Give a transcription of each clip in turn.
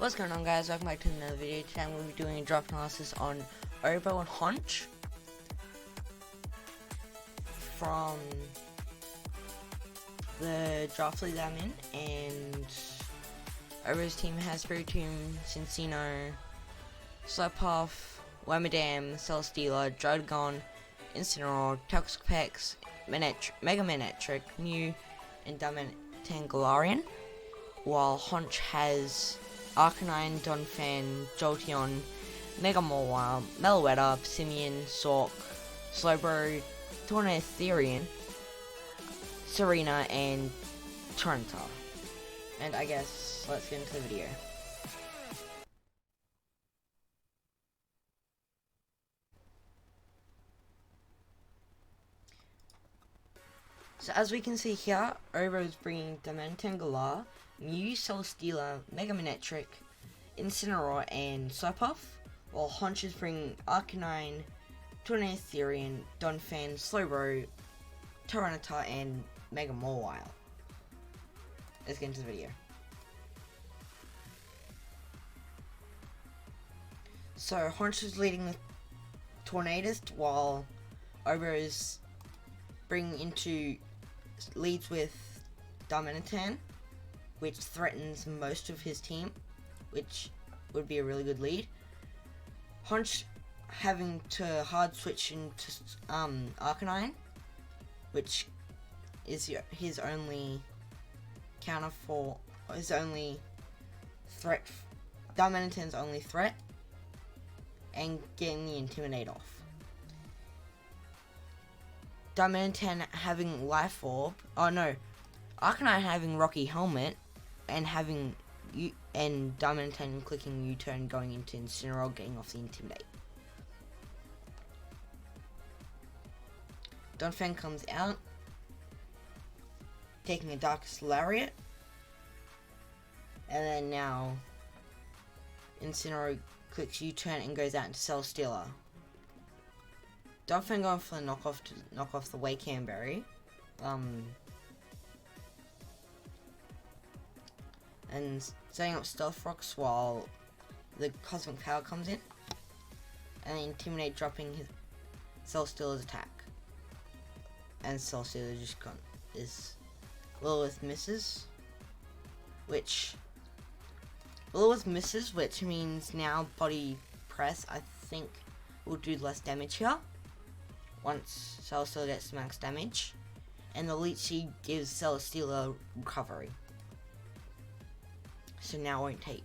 What's going on, guys? Welcome back to another video. Today I'm going to be doing a draft analysis on Obo and Honch from the draft league that I'm in, and Obo's team has Spiritomb, Cincino, Slowpuff, Wormadam, Celesteela, Drogon, Incineroar, Toxapex, Mega Manectric, Mew, and Galarian, while Honch has Arcanine, Donphan, Jolteon, Mega Mawile, Meloetta, Simeon, Sork, Slowbro, Tornadus, Serena, and Tyranitar. And I guess let's get into the video. So as we can see here, Obo is bringing Galar, Mew, Celesteela, Mega Manectric, Incineroar, and Slowpuff, while Honch is bringing Arcanine, Tornadus, Donphan, Slowbro, Tyranitar, and Mega Mawile. Let's get into the video. So Honch is leading with Tornadus, while Obo is bringing into leads with Darmanitan, which threatens most of his team, which would be a really good lead. Honch having to hard switch into Arcanine, which is his only counter for his only threat, Darmanitan's only threat, and getting the Intimidate off. Darmanitan having Life Orb, Arcanine having Rocky Helmet, and having Darmanitan clicking U-turn, going into Incineroar, getting off the Intimidate. Donphan comes out, taking a Darkest Lariat, and then now Incineroar clicks U-turn and goes out into Celesteela. Donphan going for the knockoff to knock off the Wakeham Berry. And setting up Stealth Rocks while the Cosmic Power comes in. And then Intimidate dropping his Celesteela's attack. And Celesteela just is Lilith misses. Which means now Body Press, I think, will do less damage here once Celesteela gets max damage, and the Leech Seed gives Celesteela recovery, so now won't take.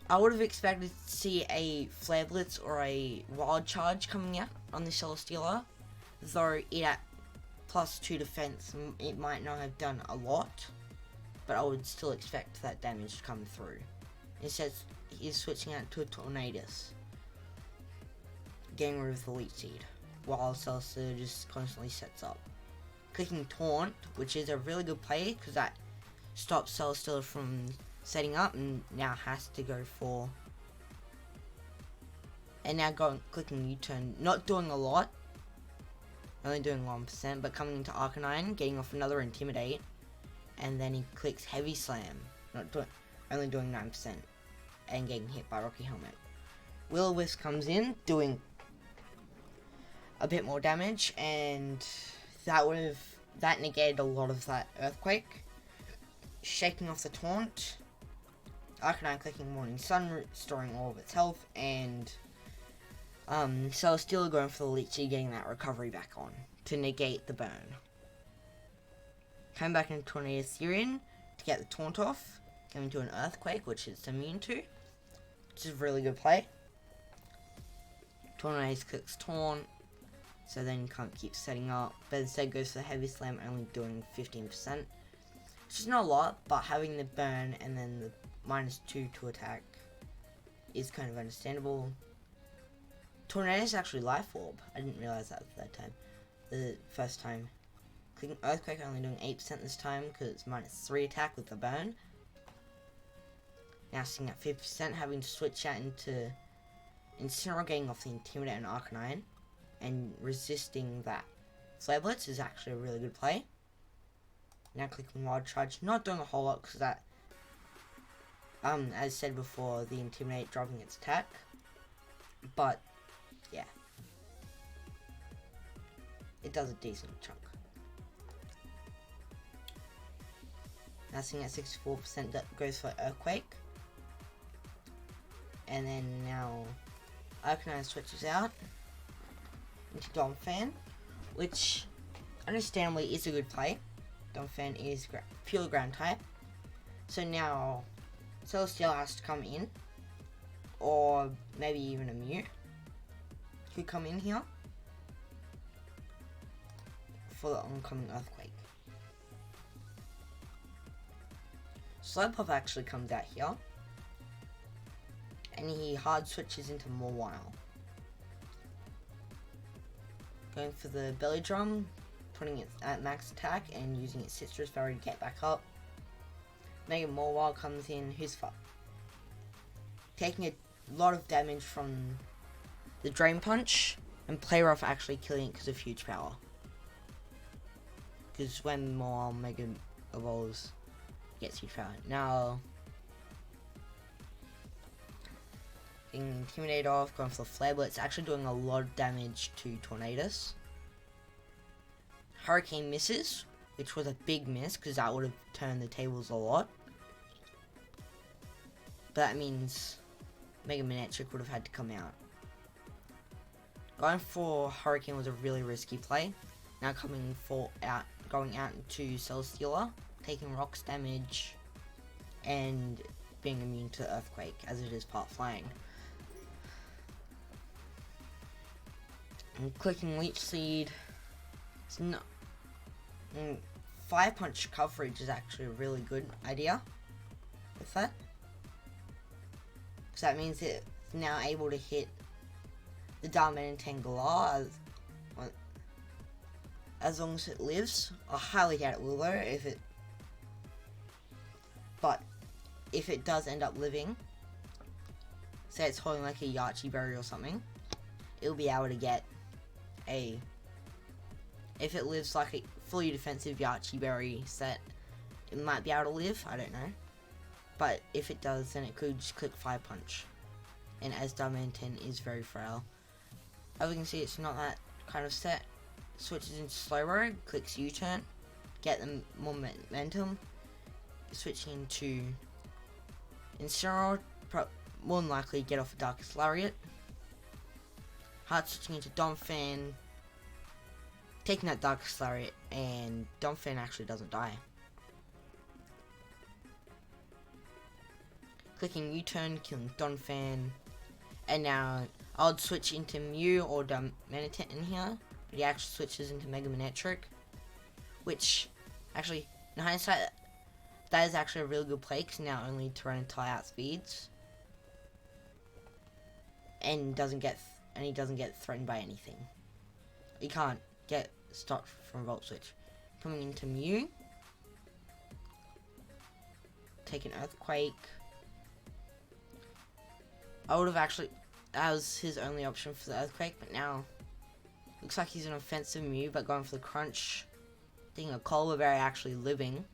I would have expected to see a Flare Blitz or a Wild Charge coming out on the Celesteela, though it at +2 defense, it might not have done a lot, but I would still expect that damage to come through. Instead, he's switching out to a Tornadus, getting rid of the Leech Seed, while Celesteela just constantly sets up. Clicking Taunt, which is a really good play, because that stops Celesteela from setting up, and now has to go for... And now clicking U-turn, not doing a lot, only doing 1%, but coming into Arcanine, getting off another Intimidate, and then he clicks Heavy Slam, only doing 9%, and getting hit by Rocky Helmet. Will-O-Wisp comes in, doing a bit more damage, and that negated a lot of that Earthquake. Shaking off the Taunt, Arcanine clicking Morning Sun, restoring all of its health, and Celesteela going for the Leech Seed, getting that recovery back on to negate the burn. Coming back into Tornadus to get the Taunt off, going to an Earthquake, which it's immune to, which is a really good play. Tornadus clicks Taunt, so then you can't keep setting up, but instead goes for the Heavy Slam, only doing 15%, which is not a lot, but having the burn and then the -2 to attack is kind of understandable. Tornadus actually Life Orb, I didn't realize that the first time. Clicking Earthquake, only doing 8% this time, because it's -3 attack with the burn. Now sitting at 50%, having to switch out into Incineroar, getting off the Intimidate and Arcanine, and resisting that Flare Blitz is actually a really good play. Now clicking Wild Charge, not doing a whole lot because that As said before, the Intimidate dropping its attack. But, yeah. It does a decent chunk. Now seeing at 64% that goes for Earthquake. And then now Arcanine switches out into Donphan, which understandably is a good play. Donphan is pure ground type. So now Celesteela has to come in, or maybe even a Mew could come in here for the oncoming Earthquake. Slowpoke actually comes out here, and he hard switches into Mawile. Going for the Belly Drum, putting it at max attack and using its Citrus Berry to get back up. Mega Mawile comes in, who's taking a lot of damage from the Drain Punch, and Play Rough actually killing it because of huge power. Because when Mawile Mega evolves, gets huge power. Now, getting Intimidate off, going for the Flare, but it's actually doing a lot of damage to Tornadus. Hurricane misses, which was a big miss because that would have turned the tables a lot. But that means Mega Manectric would have had to come out. Going for Hurricane was a really risky play. Now going out into Celesteela, taking rocks damage, and being immune to Earthquake as it is part flying. And clicking Leech Seed. It's not. 5 punch coverage is actually a really good idea with that. So that means it's now able to hit the Darmanitan Galar as long as it lives. I highly doubt it will though, but if it does end up living, say it's holding like a Yachi Berry or something, it'll be able to get if it lives like a fully defensive Yachi Berry set, it might be able to live, I don't know. But if it does, then it could just click 5 punch. And as Darmanitan is very frail, as we can see, it's not that kind of set. Switches into Slowbro, clicks U-turn, get them more momentum. Switching into Incineroar, more than likely get off a Darkest Lariat. Hard switching into Donphan, taking that Darkest Lariat, and Donphan actually doesn't die. Clicking U-turn, killing Donphan, and now I would switch into Mew or Darmanitan in here, but he actually switches into Mega Manectric, which actually, in hindsight, that is actually a really good play because now only to run into outspeeds, and he doesn't get threatened by anything. He can't get stopped from Volt Switch. Coming into Mew, take an Earthquake. I would have actually, that was his only option for the Earthquake, but now looks like he's an offensive Mew, but going for the Crunch, thinking a Cola Berry actually living.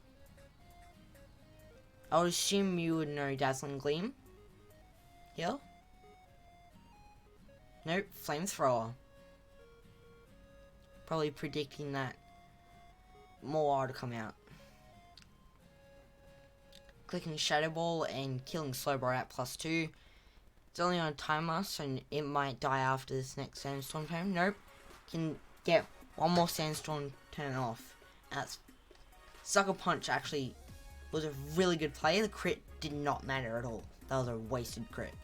I would assume Mew would know Dazzling Gleam here. Nope, Flamethrower. Probably predicting that more to come out. Clicking Shadow Ball and killing Slowbro at +2. It's only on a timer, so it might die after this next Sandstorm turn. Nope. Can get one more Sandstorm turn off. That's Sucker Punch actually was a really good play. The crit did not matter at all. That was a wasted crit.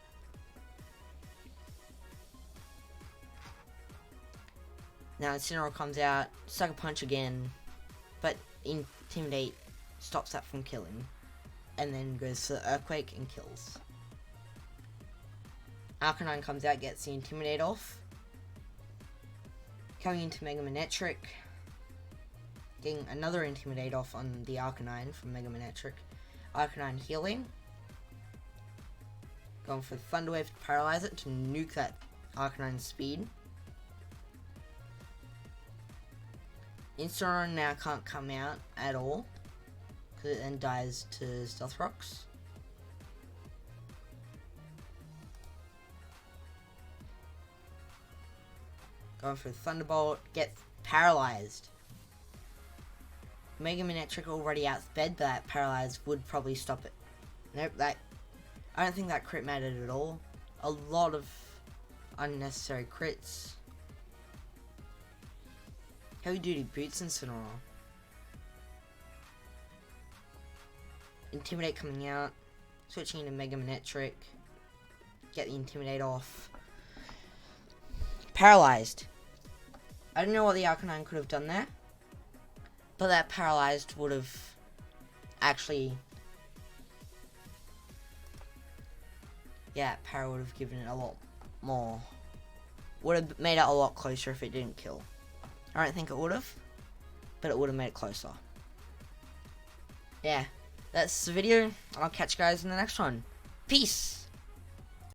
Now Incineroar comes out, Sucker Punch again, but Intimidate stops that from killing. And then goes for Earthquake and kills. Arcanine comes out, gets the Intimidate off. Coming into Mega Manectric. Getting another Intimidate off on the Arcanine from Mega Manectric. Arcanine healing. Going for the Thunder Wave to paralyze it to nuke that Arcanine's speed. Incineroar now can't come out at all, because it then dies to Stealth Rocks. Going for the Thunderbolt. Gets paralyzed. Mega Manectric already outsped, but that paralyzed would probably stop it. Nope, I don't think that crit mattered at all. A lot of unnecessary crits. Heavy duty boots and Sonora. Intimidate coming out. Switching into Mega Manectric. Get the Intimidate off. Paralyzed. I don't know what the Arcanine could have done there. But that paralyzed would have actually... Yeah, Para would have given it a lot more. Would have made it a lot closer if it didn't kill. I don't think it would have. But it would have made it closer. Yeah. That's the video. I'll catch you guys in the next one. Peace!